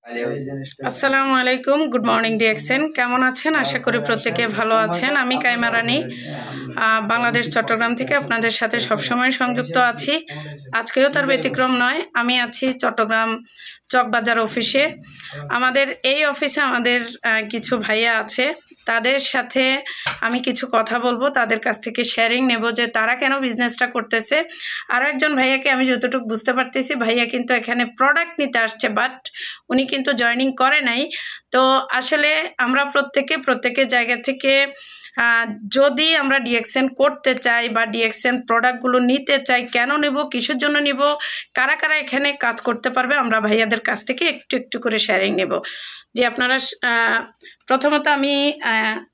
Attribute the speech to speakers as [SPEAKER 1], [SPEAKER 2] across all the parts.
[SPEAKER 1] আসসালামু আলাইকুম, good morning DXN. কেমন আছেন? আশা করি প্রত্যেকে ভালো আছেন। আমি কাইমা রানী বাংলাদেশ চট্টগ্রাম থেকে আপনাদের সাথে সবসময় সংযুক্ত আছি। আজকেও তার ব্যতিক্রম নয়। আমি আছি চট্টগ্রাম চকবাজার অফিসে। আমাদের এই অফিসে আমাদের কিছু ভাইয়া আছে, তাদের সাথে আমি কিছু কথা বলবো, তাদের কাছ থেকে শেয়ারিং নেব যে তারা কেন বিজনেসটা করতেছে। আরও একজন ভাইয়াকে আমি যতটুকু বুঝতে পারতেছি, ভাইয়া কিন্তু এখানে প্রোডাক্ট নিতে আসছে, বাট উনি কিন্তু জয়েনিং করে নাই। তো আসলে আমরা প্রত্যেকের জায়গা থেকে যদি আমরা ডিএক্সএন করতে চাই বা ডিএক্সএন প্রোডাক্টগুলো নিতে চাই, কেন নেব, কিসের জন্য নেব, কারা কারা এখানে কাজ করতে পারবে, আমরা ভাইয়াদের কাছ থেকে একটু একটু করে শেয়ারিং নেব। যে আপনারা প্রথমত আমি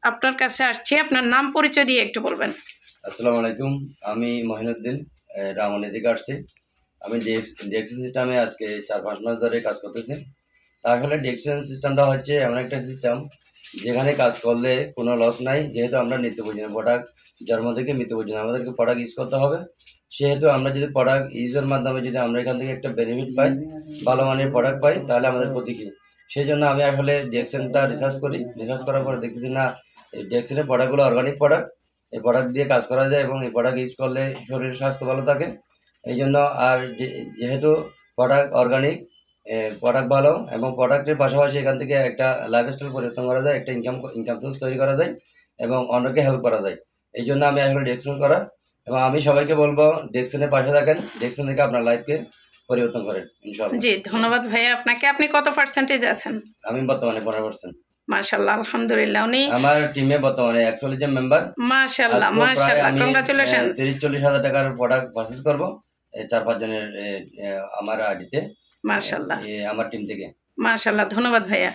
[SPEAKER 1] আপনার কাছে আসছি, আপনার নাম পরিচয় দিয়ে একটু বলবেন।
[SPEAKER 2] আসসালামু আলাইকুম, আমি মহিনুদ্দিন রামনি থেকে আসছি। আমি ডিএক্সএন সিস্টেমে আজকে 4-5 মাস ধরে কাজ করতেছি। তাহলে ডিএক্সএন সিস্টেমটা হচ্ছে এমন একটা সিস্টেম যেখানে কাজ করলে কোনো লস নাই। যেহেতু আমরা নিত্য প্রয়োজনীয় প্রোডাক্ট জন্ম থেকে মৃত্যু পর্যন্ত আমাদেরকে প্রোডাক্ট ইউজ করতে হবে, সেহেতু আমরা যদি প্রোডাক্ট ইউজের মাধ্যমে যদি আমরা এখান থেকে একটা বেনিফিট পাই, ভালো মানের প্রোডাক্ট পাই, তাহলে আমাদের প্রতি কি। সেই জন্য আমি আসলে ডিএক্সএনটা রিসার্চ করার পরে দেখতেছি না, এই ডিএক্সএনের প্রোডাক্টগুলো অর্গানিক প্রোডাক্ট, এই প্রোডাক্ট দিয়ে কাজ করা যায় এবং এই প্রোডাক্ট ইউজ করলে শরীরের স্বাস্থ্য ভালো থাকে। এই জন্য আর যেহেতু প্রোডাক্ট অর্গানিক, প্রোডাক্ট ভালো এবং প্রোডাক্টের পাশাপাশি এখান থেকে একটা লাইফস্টাইল পরিবর্তন করা যায়, একটা ইনকাম সোর্স তৈরি করা যায় এবং অন্যকে হেল্প করা যায়। এই জন্য আমি আসলে ডিএক্সএন করা, এবং আমি সবাইকে বলবো ডিএক্সএনের পাশে থাকেন, ডিএক্সএন থেকে আপনার লাইফকে পরিবর্তন করেন ইনশাআল্লাহ।
[SPEAKER 1] জি, ধন্যবাদ ভাইয়া আপনাকে। আপনি কত পার্সেন্টেজ আছেন?
[SPEAKER 2] আমি বর্তমানে 15%।
[SPEAKER 1] মাশাআল্লাহ, আলহামদুলিল্লাহ। উনি
[SPEAKER 2] আমার টিমে বর্তমানে 41 জন মেম্বার।
[SPEAKER 1] মাশাআল্লাহ মাশাআল্লাহ, কংগ্রাচুলেশনস।
[SPEAKER 2] 30-40 হাজার টাকার প্রোডাক্ট পারচেজ করব 4-5 জনের আমার আইডিতে,
[SPEAKER 1] মাশাআল্লাহ,
[SPEAKER 2] আমার টিম থেকে।
[SPEAKER 1] মাশাআল্লাহ, ধন্যবাদ ভাইয়া।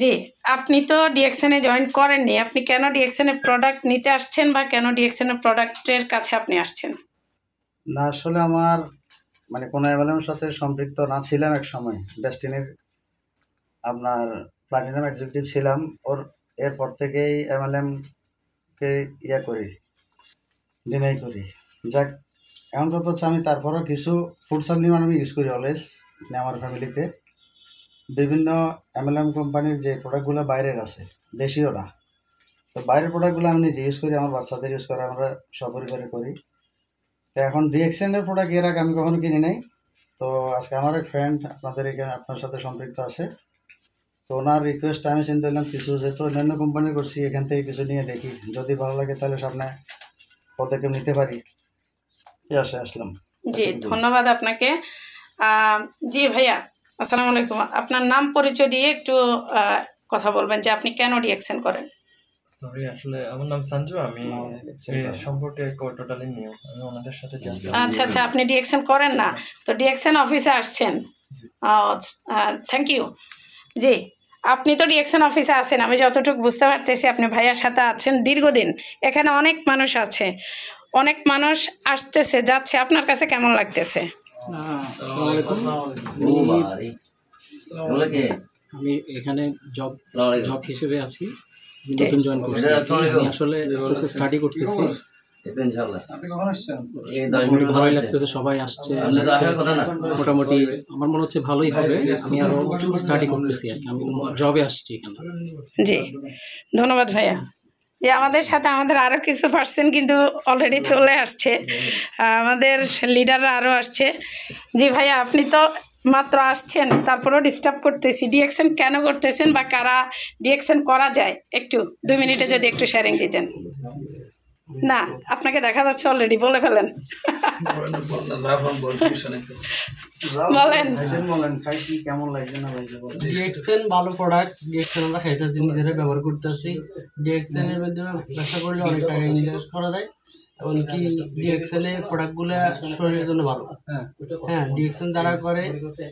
[SPEAKER 1] জি, আপনি তো ডিএক্সএন এ জয়েন করেননি, আপনি কেন ডিএক্সএন এর প্রোডাক্ট নিতে আসছেন বা কেন ডিএক্সএন এর প্রোডাক্টের কাছে আপনি আসছেন?
[SPEAKER 3] না, আসলে আমার মানে কোনো এমএলএম সাথে সম্পৃক্ত না ছিলাম। এক সময় ডেস্টিনির আপনার প্লাটিনাম এক্সিকিউটিভ ছিলাম, এরপর থেকেই এমএলএমকে ডিনাই করি। যাক, এমন কথা হচ্ছে আমি তারপরও কিছু ফুড সাপ্লিমেন্ট আমি ইউজ করি অলওয়েজ আমার ফ্যামিলিতে। বিভিন্ন এমএলএম কোম্পানির যে প্রোডাক্টগুলো বাইরের আছে, দেশীয় না, তো বাইরের প্রোডাক্টগুলো আমি নিজে ইউজ করি, আমার বাচ্চাদের ইউজ করে, আমরা সপরিবারে করি। তো এখন ডিএক্সএনের প্রোডাক্ট এর আগে আমি কখনো কিনি নাই। তো আজকে আমার এক ফ্রেন্ড আপনাদের এখানে আপনার সাথে সম্পৃক্ত আছে, তো ওনার রিকোয়েস্ট আমি চিন্তা করলাম কিছু যেহেতু অন্যান্য কোম্পানি করছি, এখান থেকে কিছু নিয়ে দেখি, যদি ভালো লাগে তাহলে সামনে পদক্ষেপ নিতে পারি, আসলাম।
[SPEAKER 1] জি, ধন্যবাদ আপনাকে। জি ভাইয়া, আসসালামু আলাইকুম। আপনার নাম পরিচয় দিয়ে একটু কথা বলবেন যে আপনি কেন ডিএক্সএন করেন।
[SPEAKER 4] সরি, আসলে আমার নাম সঞ্জু। আমি সম্পর্কে টোটালি নিউ, আমি ওনাদের সাথে
[SPEAKER 1] আচ্ছা আচ্ছা, আপনি ডিএক্সএন করেন না, তো ডিএক্সএন অফিসে আসছেন। Thank you. জি, আপনি তো ডিএক্সএন অফিসে আছেন, আমি যতটুকু বুঝতে পারতেছি আপনি ভাইয়ার সাথে আছেন দীর্ঘদিন। এখানে অনেক মানুষ আছে, অনেক মানুষ আসতেছে যাচ্ছে, আপনার কাছে কেমন লাগতেছে?
[SPEAKER 5] আমি এখানে জব হিসেবে আছি, আসলে স্টাডি করতেছি। ভালোই লাগতেছে, সবাই আসছে, মোটামুটি আমার মনে হচ্ছে ভালোই হবে। আমি আরো স্টাডি করতেছি আর কি, আমি জবে আসছি এখানে।
[SPEAKER 1] জি, ধন্যবাদ ভাইয়া। যে আমাদের সাথে আমাদের আরও কিছু পার্সেন্ট কিন্তু অলরেডি চলে আসছে, আমাদের লিডাররা আরও আসছে। জি ভাইয়া, আপনি তো মাত্র আসছেন, তারপরেও ডিস্টার্ব করতেছি। ডিএক্সএন কেন করতেছেন বা কারা ডিএক্সএন করা যায়, একটু 2 মিনিটে যদি একটু শেয়ারিং দিতেন। না, আপনাকে দেখা যাচ্ছে অলরেডি, বলে ফেলেন। বলেন
[SPEAKER 3] কেমন লাগছে না ভাই?
[SPEAKER 5] ডিএক্সএন ভালো প্রোডাক্ট, ডিএক্সএন আমরা খাইতেছি, নিজেরা ব্যবহার করতেছি। ডিএক্সএন এর মাধ্যমে ব্যবসা করলে অনেক টাকা ইনভেস্ট করা যায়, এমনকি ডিএক্সএন এর প্রোডাক্টগুলো শরীরের জন্য ভালো। হ্যাঁ, ডিএক্সএন যারা করে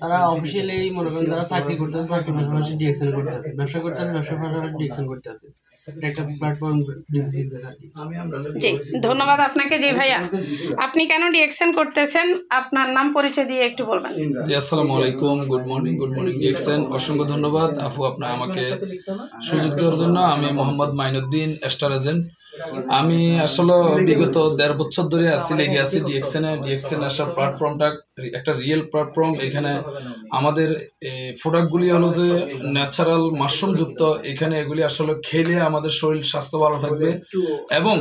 [SPEAKER 5] তারা অফিসিয়ালি মনে করেন যারা চাকরি করতেছে, চাকরির পাশাপাশি ডিএক্সএন করতেছে, ব্যবসা করতেছে, ব্যবসার পাশাপাশি ডিএক্সএন করতেছে। এটা একটা প্ল্যাটফর্ম বিজনেস আর কি।
[SPEAKER 1] জি, ধন্যবাদ আপনাকে। জি ভাইয়া, আপনি কেন ডিএক্সএন করতেছেন, আপনার নাম পরিচয় দিয়ে একটু বলবেন।
[SPEAKER 6] জি, আসসালামু আলাইকুম, গুড মর্নিং ডিএক্সএন। অসংখ্য ধন্যবাদ আপু আপনার আমাকে সুযোগ দেওয়ার জন্য। আমি মোহাম্মদ মাইনুদ্দিন, স্টার এজেন্ট। আমি আসলে বিগত 1.5 বছর ধরে লেগে আছি ডিএক্সএন আসার প্ল্যাটফর্মটা একটা রিয়েল প্ল্যাটফর্ম। এখানে আমাদের প্রোডাক্টগুলি হলো যে ন্যাচারাল মাশরুম যুক্ত। এখানে এগুলি আসলে খেলে আমাদের শরীর স্বাস্থ্য ভালো থাকবে এবং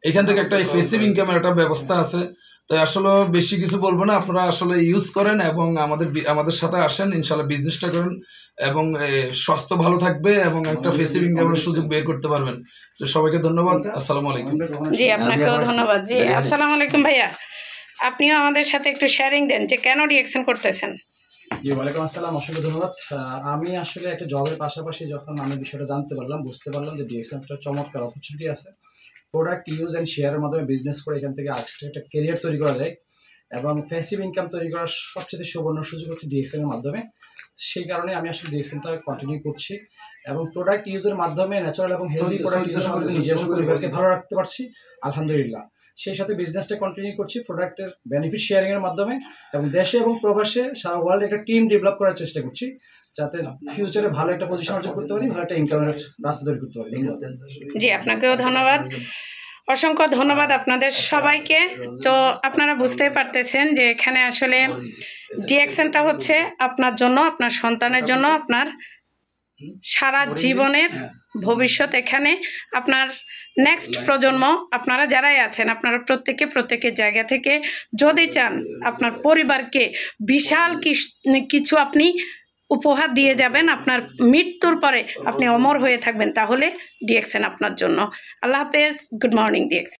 [SPEAKER 6] এখান থেকে একটা প্যাসিভ ইনকামের একটা ব্যবস্থা আছে। তো আসলে বেশি কিছু বলবো না, আপনারা আসলে ইউজ করেন এবং আমাদের সাথে আসেন, ইনশাল্লাহ বিজনেসটা করেন এবং স্বাস্থ্য ভালো থাকবে এবং একটা প্যাসিভ ইনকামের সুযোগ বের করতে পারবেন। তো সবাইকে ধন্যবাদ, আসসালামু আলাইকুম।
[SPEAKER 1] জি আপনাকেও ধন্যবাদ। জি আসসালামু আলাইকুম ভাইয়া, আপনিও আমাদের সাথে একটু শেয়ারিং দেন যে কেন ডিএক্সএন করতেছেন।
[SPEAKER 7] জি ওয়ালাইকুম আসসালাম, অসংখ্য ধন্যবাদ। আমি আসলে একটা জবের পাশাপাশি যখন আমি বিষয়টা জানতে পারলাম, বুঝতে পারলাম যে ডিএক্সএন একটা চমৎকার অপরচুনিটি আছে। প্রোডাক্ট ইউজ অ্যান্ড শেয়ারের মাধ্যমে বিজনেস করে এখান থেকে একটা কেরিয়ার তৈরি করা যায় এবং প্যাসিভ ইনকাম তৈরি করার সবচেয়ে সুবর্ণ সুযোগ হচ্ছে ডিএক্সএন এর মাধ্যমে। সেই কারণে আমি আসলে ডিএক্সএনটা কন্টিনিউ করছি এবং প্রোডাক্ট ইউজের মাধ্যমে ন্যাচারাল এবং হেলদি প্রোডাক্ট ইউজের মাধ্যমে নিজে এবং পরিবারকে ভালো রাখতে পারছি আলহামদুলিল্লাহ। সেই সাথে বিজনেসটা কন্টিনিউ করছি প্রোডাক্টের বেনিফিট শেয়ারিং এর মাধ্যমে এবং দেশে এবং প্রবাসে সারা ওয়ার্ল্ডে একটা টিম ডেভেলপ করার চেষ্টা করছি, যাতে ফিউচারে ভালো একটা পজিশন অর্জন করতে পারি, ভালো একটা ইনকামের রাস্তা তৈরি করতে পারি। ধন্যবাদ।
[SPEAKER 1] জি আপনাকেও ধন্যবাদ, অসংখ্য ধন্যবাদ আপনাদের সবাইকে। তো আপনারা বুঝতেই পারতেছেন যে এখানে আসলে ডিএক্সএনটা হচ্ছে আপনার জন্য, আপনার সন্তানের জন্য, আপনার সারা জীবনের ভবিষ্যৎ। এখানে আপনার নেক্সট প্রজন্ম, আপনারা যারাই আছেন, আপনারা প্রত্যেকের জায়গা থেকে যদি চান আপনার পরিবারকে বিশাল কিছু আপনি উপহার দিয়ে যাবেন, আপনার মৃত্যুর পরে আপনি অমর হয়ে থাকবেন, তাহলে ডিএক্সএন আপনার জন্য। আল্লাহ হাফেজ, গুড মর্নিং ডিএক্সএন।